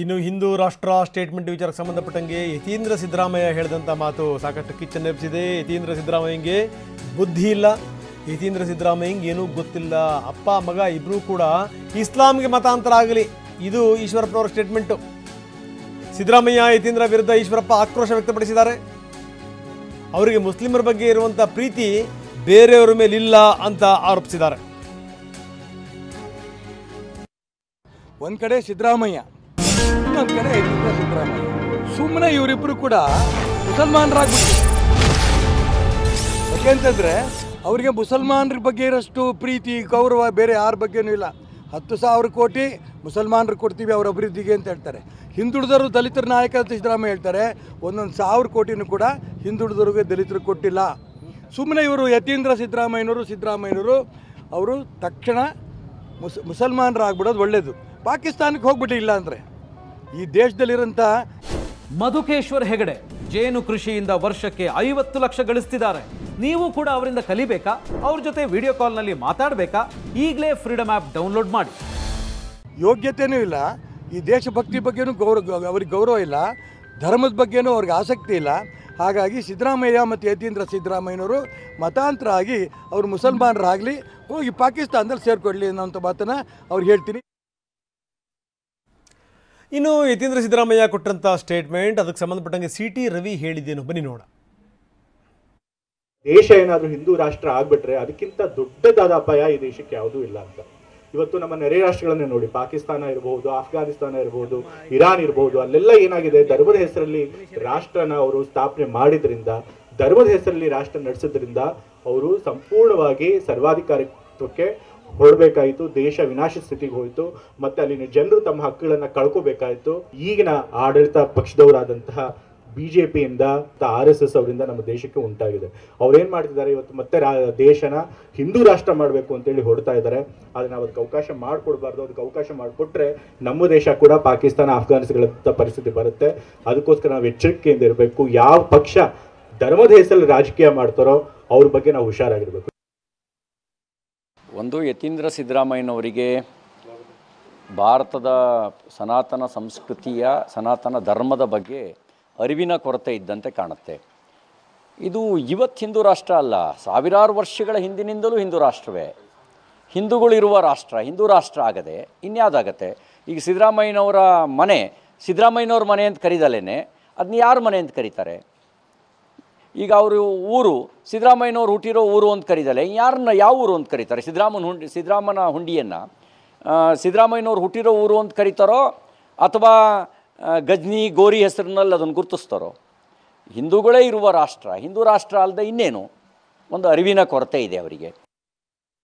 ಇನ್ನು ಹಿಂದೂ ರಾಷ್ಟ್ರ ಸ್ಟೇಟ್ಮೆಂಟ್ ವಿಚಾರಕ್ಕೆ ಸಂಬಂಧಪಟ್ಟಂಗೆ ಯತೀಂದ್ರ ಸಿದ್ದರಾಮಯ್ಯ ಹೇಳಿದಂಥ ಮಾತು ಸಾಕಷ್ಟು ಕಿಚ್ಚನ್ನು ಎಬ್ಬಿಸಿದೆ. ಯತೀಂದ್ರ ಸಿದ್ದರಾಮಯ್ಯಂಗೆ ಬುದ್ಧಿ ಇಲ್ಲ, ಯತೀಂದ್ರ ಸಿದ್ದರಾಮಯ್ಯಂಗೆ ಏನೂ ಗೊತ್ತಿಲ್ಲ, ಅಪ್ಪ ಮಗ ಇಬ್ಬರೂ ಕೂಡ ಇಸ್ಲಾಂಗೆ ಮತಾಂತರ ಆಗಲಿ, ಇದು ಈಶ್ವರಪ್ಪನವರ ಸ್ಟೇಟ್ಮೆಂಟು. ಸಿದ್ದರಾಮಯ್ಯ ಯತೀಂದ್ರ ವಿರುದ್ಧ ಈಶ್ವರಪ್ಪ ಆಕ್ರೋಶ ವ್ಯಕ್ತಪಡಿಸಿದ್ದಾರೆ. ಅವರಿಗೆ ಮುಸ್ಲಿಮರ ಬಗ್ಗೆ ಇರುವಂಥ ಪ್ರೀತಿ ಬೇರೆಯವರ ಮೇಲಿಲ್ಲ ಅಂತ ಆರೋಪಿಸಿದ್ದಾರೆ. ಒಂದು ಕಡೆ ಸಿದ್ದರಾಮಯ್ಯ, ಇನ್ನೊಂದು ಕಡೆ ಯತೀಂದ್ರ ಸಿದ್ದರಾಮಯ್ಯ. ಸುಮ್ಮನೆ ಇವರಿಬ್ಬರು ಕೂಡ ಮುಸಲ್ಮಾನರಾಗ್ಬಿಟ್ಟು, ಯಾಕೆಂತಂದರೆ ಅವರಿಗೆ ಮುಸಲ್ಮಾನರ ಬಗ್ಗೆ ಇರೋಷ್ಟು ಪ್ರೀತಿ ಗೌರವ ಬೇರೆ ಯಾರ ಬಗ್ಗೆನೂ ಇಲ್ಲ. 10,000 ಕೋಟಿ ಮುಸಲ್ಮಾನರು ಕೊಡ್ತೀವಿ ಅವ್ರ ಅಭಿವೃದ್ಧಿಗೆ ಅಂತ ಹೇಳ್ತಾರೆ. ಹಿಂದುಳಿದವರು ದಲಿತರ ನಾಯಕ ಅಂತ ಸಿದ್ದರಾಮಯ್ಯ ಹೇಳ್ತಾರೆ. 1,000 ಕೋಟಿನೂ ಕೂಡ ಹಿಂದುಳಿದವ್ರಿಗೆ ದಲಿತರಿಗೆ ಕೊಟ್ಟಿಲ್ಲ. ಸುಮ್ಮನೆ ಇವರು ಯತೀಂದ್ರ ಸಿದ್ದರಾಮಯ್ಯನವರು ಅವರು ತಕ್ಷಣ ಮುಸಲ್ಮಾನರಾಗ್ಬಿಡೋದು ಒಳ್ಳೆಯದು. ಪಾಕಿಸ್ತಾನಕ್ಕೆ ಹೋಗ್ಬಿಟ್ಟು ಇಲ್ಲ ಅಂದರೆ ಈ ದೇಶದಲ್ಲಿರೋಂಥ ಮಧುಕೇಶ್ವರ್ ಹೆಗಡೆ ಜೇನು ಕೃಷಿಯಿಂದ ವರ್ಷಕ್ಕೆ 50 ಲಕ್ಷ ಗಳಿಸ್ತಿದ್ದಾರೆ. ನೀವು ಕೂಡ ಅವರಿಂದ ಕಲಿಬೇಕಾ? ಅವ್ರ ಜೊತೆ ವಿಡಿಯೋ ಕಾಲ್ನಲ್ಲಿ ಮಾತಾಡಬೇಕಾ? ಈಗಲೇ ಫ್ರೀಡಮ್ ಆ್ಯಪ್ ಡೌನ್ಲೋಡ್ ಮಾಡಿ. ಯೋಗ್ಯತೆಯೂ ಇಲ್ಲ, ಈ ದೇಶಭಕ್ತಿ ಬಗ್ಗೆನೂ ಅವ್ರಿಗೆ ಗೌರವ ಇಲ್ಲ, ಧರ್ಮದ ಬಗ್ಗೆನೂ ಅವ್ರಿಗೆ ಆಸಕ್ತಿ ಇಲ್ಲ. ಹಾಗಾಗಿ ಸಿದ್ದರಾಮಯ್ಯ ಮತ್ತು ಯತೀಂದ್ರ ಸಿದ್ದರಾಮಯ್ಯನವರು ಮತಾಂತರ ಆಗಿ ಅವರು ಮುಸಲ್ಮಾನರಾಗಲಿ, ಹೋಗಿ ಪಾಕಿಸ್ತಾನದಲ್ಲಿ ಸೇರಿಕೊಳ್ಳಿ ಅನ್ನೋಂಥ ಮಾತನ್ನು ಅವ್ರು ಹೇಳ್ತೀನಿ. ಇನ್ನು ಯತೀಂದ್ರ ಸಿದ್ದರಾಮಯ್ಯ ಕೊಟ್ಟಂಥ ಸ್ಟೇಟ್ಮೆಂಟ್, ಅದಕ್ಕೆ ಸಂಬಂಧಪಟ್ಟಂಗೆ CT ರವಿ ಹೇಳಿದ್ದೇನು ಬನ್ನಿ ನೋಡ. ದೇಶ ಏನಾದರೂ ಹಿಂದೂ ರಾಷ್ಟ್ರ ಆಗ್ಬಿಟ್ರೆ ಅದಕ್ಕಿಂತ ದೊಡ್ಡದಾದ ಅಪಾಯ ಈ ದೇಶಕ್ಕೆ ಯಾವುದೂ ಇಲ್ಲ ಅಂತ. ಇವತ್ತು ನಮ್ಮ ನೆರೆ ರಾಷ್ಟ್ರಗಳನ್ನೇ ನೋಡಿ, ಪಾಕಿಸ್ತಾನ ಇರಬಹುದು, ಅಫ್ಘಾನಿಸ್ತಾನ ಇರಬಹುದು, ಇರಾನ್ ಇರಬಹುದು, ಅಲ್ಲೆಲ್ಲ ಏನಾಗಿದೆ, ಧರ್ಮದ ಹೆಸರಲ್ಲಿ ರಾಷ್ಟ್ರನ ಅವರು ಸ್ಥಾಪನೆ ಮಾಡಿದ್ರಿಂದ, ಧರ್ಮದ ಹೆಸರಲ್ಲಿ ರಾಷ್ಟ್ರ ನಡೆಸೋದ್ರಿಂದ ಅವರು ಸಂಪೂರ್ಣವಾಗಿ ಸರ್ವಾಧಿಕಾರಿತ್ವಕ್ಕೆ ಹೊರಬೇಕಾಯಿತು. ದೇಶ ವಿನಾಶ ಸ್ಥಿತಿಗೆ ಹೋಯಿತು. ಮತ್ತೆ ಅಲ್ಲಿನ ಜನರು ತಮ್ಮ ಹಕ್ಕುಗಳನ್ನ ಕಳ್ಕೋಬೇಕಾಯಿತು. ಈಗಿನ ಆಡಳಿತ ಪಕ್ಷದವರಾದಂತಹ BJPಯಿಂದ RSS ಅವರಿಂದ ನಮ್ಮ ದೇಶಕ್ಕೆ ಉಂಟಾಗಿದೆ. ಅವ್ರೇನ್ ಮಾಡ್ತಿದ್ದಾರೆ, ಇವತ್ತು ಮತ್ತೆ ದೇಶನ ಹಿಂದೂ ರಾಷ್ಟ್ರ ಮಾಡಬೇಕು ಅಂತೇಳಿ ಹೊಡ್ತಾ ಇದ್ದಾರೆ. ಆದ್ರೆ ನಾವು ಅದಕ್ಕೆ ಅವಕಾಶ ಮಾಡಿಕೊಡ್ಬಾರ್ದು. ಅದಕ್ಕೆ ಅವಕಾಶ ಮಾಡಿಕೊಟ್ರೆ ನಮ್ಮ ದೇಶ ಕೂಡ ಪಾಕಿಸ್ತಾನ ಅಫ್ಘಾನಿಸ್ತಾನಗಳಂತ ಪರಿಸ್ಥಿತಿ ಬರುತ್ತೆ. ಅದಕ್ಕೋಸ್ಕರ ನಾವು ಎಚ್ಚರಿಕೆಯಿಂದ ಇರಬೇಕು. ಯಾವ ಪಕ್ಷ ಧರ್ಮದ ಹೆಸರಲ್ಲಿ ರಾಜಕೀಯ ಮಾಡ್ತಾರೋ ಅವ್ರ ಬಗ್ಗೆ ನಾವು ಹುಷಾರಾಗಿರ್ಬೇಕು. ಒಂದು, ಯತೀಂದ್ರ ಸಿದ್ದರಾಮಯ್ಯನವರಿಗೆ ಭಾರತದ ಸನಾತನ ಸಂಸ್ಕೃತಿಯ ಸನಾತನ ಧರ್ಮದ ಬಗ್ಗೆ ಅರಿವಿನ ಕೊರತೆ ಇದ್ದಂತೆ ಕಾಣುತ್ತೆ. ಇದು ಇವತ್ತು ಹಿಂದೂ ರಾಷ್ಟ್ರ ಅಲ್ಲ, ಸಾವಿರಾರು ವರ್ಷಗಳ ಹಿಂದಿನಿಂದಲೂ ಹಿಂದೂ ರಾಷ್ಟ್ರವೇ. ಹಿಂದೂಗಳಿರುವ ರಾಷ್ಟ್ರ ಹಿಂದೂ ರಾಷ್ಟ್ರ ಆಗದೆ ಇನ್ಯಾವುದಾಗತ್ತೆ? ಈಗ ಸಿದ್ದರಾಮಯ್ಯನವರ ಮನೆ ಸಿದ್ದರಾಮಯ್ಯನವ್ರ ಮನೆ ಅಂತ ಕರೀದಲೇ ಅದನ್ನ ಯಾರ ಮನೆ ಅಂತ ಕರೀತಾರೆ? ಈಗ ಅವರು ಊರು ಸಿದ್ದರಾಮಯ್ಯನವ್ರು ಹುಟ್ಟಿರೋ ಊರು ಅಂತ ಕರೀದಲೆ ಯಾರನ್ನ ಯಾವ ಊರು ಅಂತ ಕರೀತಾರೆ? ಸಿದ್ದರಾಮನ ಹುಂಡಿಯನ್ನು ಸಿದ್ದರಾಮಯ್ಯನವ್ರು ಹುಟ್ಟಿರೋ ಊರು ಅಂತ ಕರೀತಾರೋ ಅಥವಾ ಗಜ್ನಿ ಗೋರಿ ಹೆಸರಿನಲ್ಲಿ ಅದನ್ನು ಗುರುತಿಸ್ತಾರೋ? ಹಿಂದೂಗಳೇ ಇರುವ ರಾಷ್ಟ್ರ ಹಿಂದೂ ರಾಷ್ಟ್ರ ಅಲ್ಲದೆ ಇನ್ನೇನು? ಒಂದು ಅರಿವಿನ ಕೊರತೆ ಇದೆ ಅವರಿಗೆ.